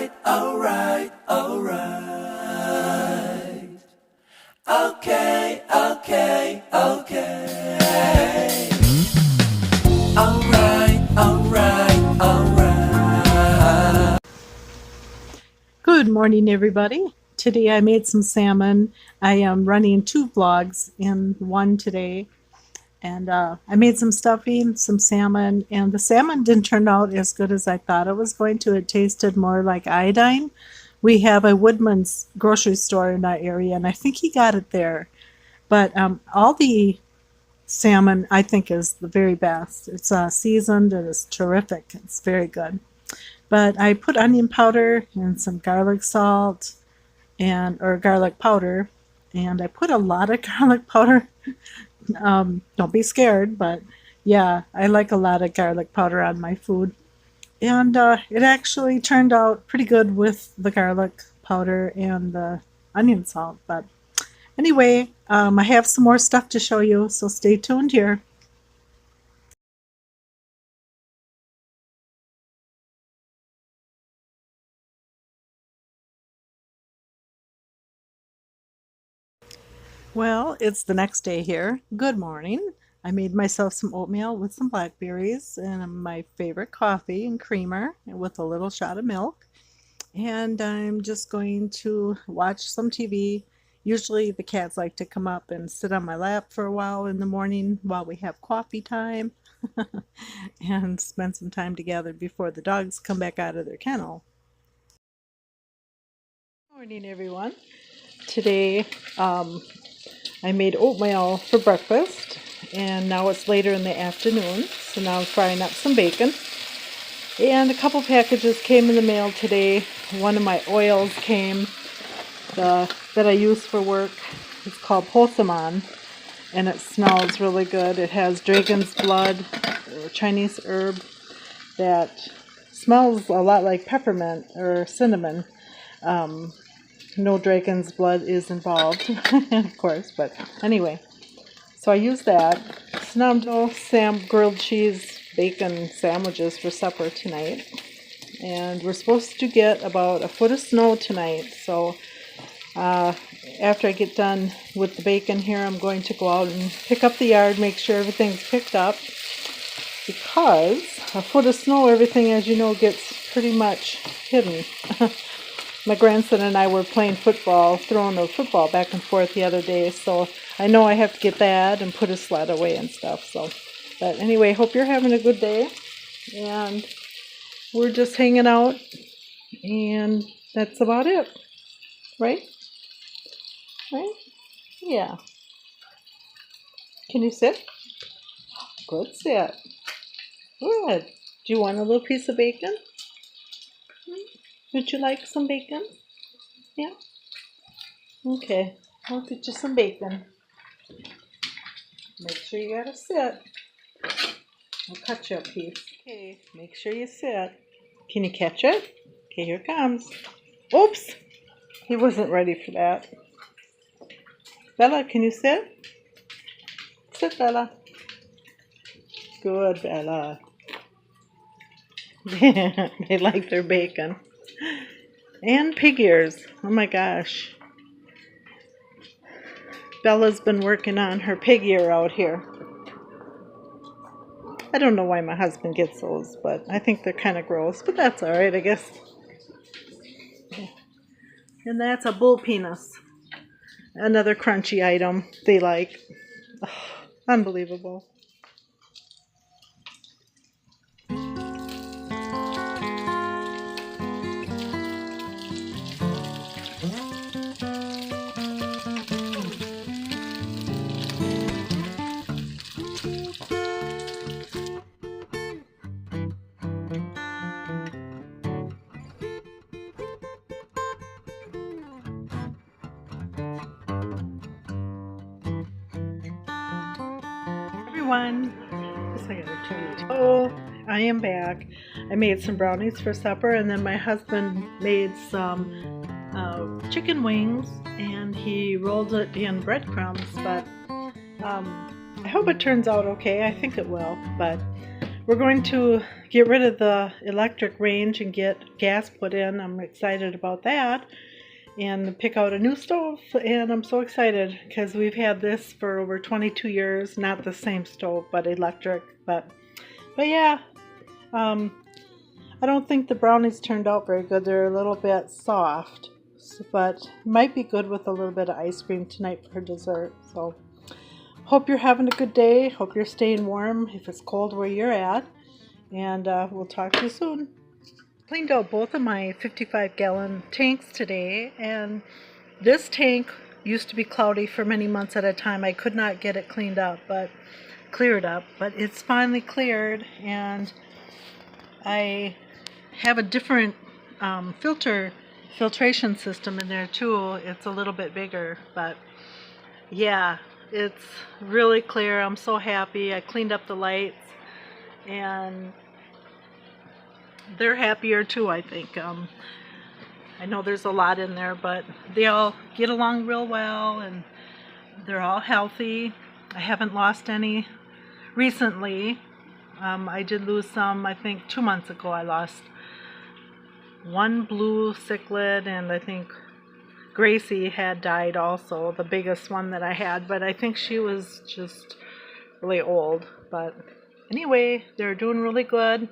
Alright, alright, alright. Okay, okay, okay. Alright, alright, alright. Good morning, everybody. Today I made some salmon. I am running 2 vlogs in one today. And I made some stuffing, some salmon, and the salmon didn't turn out as good as I thought it was going to. It tasted more like iodine. We have a Woodman's grocery store in our area, and I think he got it there. But all the salmon, I think, is the very best. It's seasoned and it's terrific. It's very good. But I put onion powder and some garlic salt or garlic powder, and I put a lot of garlic powder. Don't be scared, but yeah, I like a lot of garlic powder on my food. And it actually turned out pretty good with the garlic powder and the onion salt. But anyway, I have some more stuff to show you, so stay tuned here. Well, it's the next day here. Good morning. I made myself some oatmeal with some blackberries and my favorite coffee and creamer with a little shot of milk. And I'm just going to watch some TV. Usually the cats like to come up and sit on my lap for a while in the morning while we have coffee time and spend some time together before the dogs come back out of their kennel. Good morning, everyone. Today I made oatmeal for breakfast, and now it's later in the afternoon, so now I'm frying up some bacon. And a couple packages came in the mail today. One of my oils came that I use for work. It's called Pulsamon, and it smells really good. It has dragon's blood, or Chinese herb, that smells a lot like peppermint or cinnamon. No dragon's blood is involved, of course, but anyway. So I use that. So now I'm doing some grilled cheese bacon sandwiches for supper tonight. And we're supposed to get about a foot of snow tonight. So after I get done with the bacon here, I'm going to go out and pick up the yard, make sure everything's picked up. Because a foot of snow, everything, as you know, gets pretty much hidden. My grandson and I were playing football, throwing the football back and forth the other day, so I know I have to get that and put a sled away and stuff. So, but anyway, hope you're having a good day, and we're just hanging out, and that's about it, right? Right? Yeah. Can you sit? Good sit. Good. Do you want a little piece of bacon? Would you like some bacon? Yeah? Okay, I'll get you some bacon. Make sure you gotta sit. I'll cut you a piece. Okay, make sure you sit. Can you catch it? Okay, here it comes. Oops! He wasn't ready for that. Bella, can you sit? Sit, Bella. Good, Bella. They like their bacon. And pig ears. Oh my gosh. Bella's been working on her pig ear out here. I don't know why my husband gets those, but I think they're kind of gross, but that's alright, I guess. And that's a bull penis. Another crunchy item they like. Oh, unbelievable. Everyone, oh, I am back. I made some brownies for supper, and then my husband made some chicken wings, and he rolled it in breadcrumbs, but I hope it turns out okay. I think it will, but we're going to get rid of the electric range and get gas put in. I'm excited about that. And pick out a new stove, and I'm so excited because we've had this for over 22 years. Not the same stove, but electric. But yeah, I don't think the brownies turned out very good. They're a little bit soft, but might be good with a little bit of ice cream tonight for dessert. So hope you're having a good day. Hope you're staying warm if it's cold where you're at, and we'll talk to you soon. Cleaned out both of my 55-gallon tanks today, and this tank used to be cloudy for many months at a time. I could not get it cleared up, but it's finally cleared, and I have a different filtration system in there too. It's a little bit bigger, but yeah, it's really clear. I'm so happy. I cleaned up the lights, and they're happier too, I think. I know there's a lot in there, but they all get along real well, and they're all healthy. I haven't lost any recently. I did lose some, I think 2 months ago. I lost one blue cichlid, and I think Gracie had died also, the biggest one that I had, but I think she was just really old. But anyway, they're doing really good.